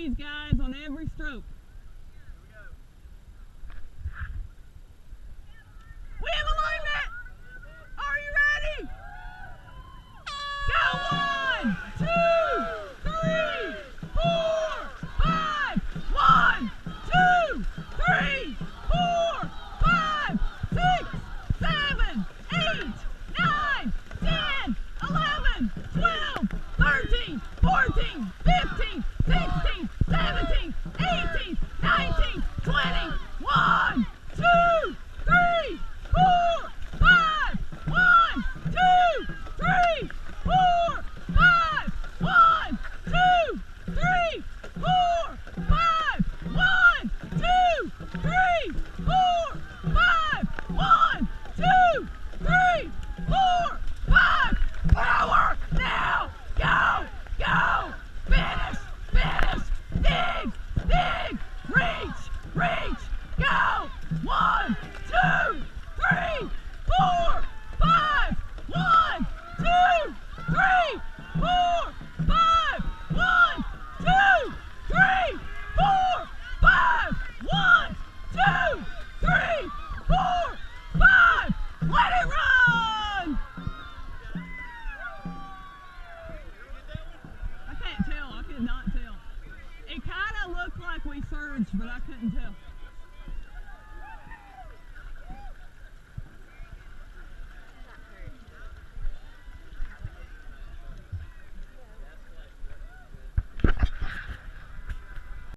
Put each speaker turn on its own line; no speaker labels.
freeze, guys, on every stroke. We have alignment! Are you ready? Go! 1, 2, 3, 4, 5. 1, 2, 3, 4, 5, 6, 7, 8, 9, 10, 11, 12, 13, 14, 15, 16, 17, 18, 19, 20. 1, 2, 3, 4, 5. 1, 2, 3, 4, 5. 1, 2, 3, 4, 5. 1, 2, 3, 4, 5. 1, 2, 3, 4, 5. Power! Now! Go! Go! Finish! Finish! Dig! Dig! Reach! Reach! Go! 1, 2, 3, 4, 5. 1, 2, 3, 4, 5. 1, 2, 3, 4, 5. 1, 2, 3, 4, 5. Let it run! I can't tell. I could not tell. It kind of looked like we surged, but I couldn't tell.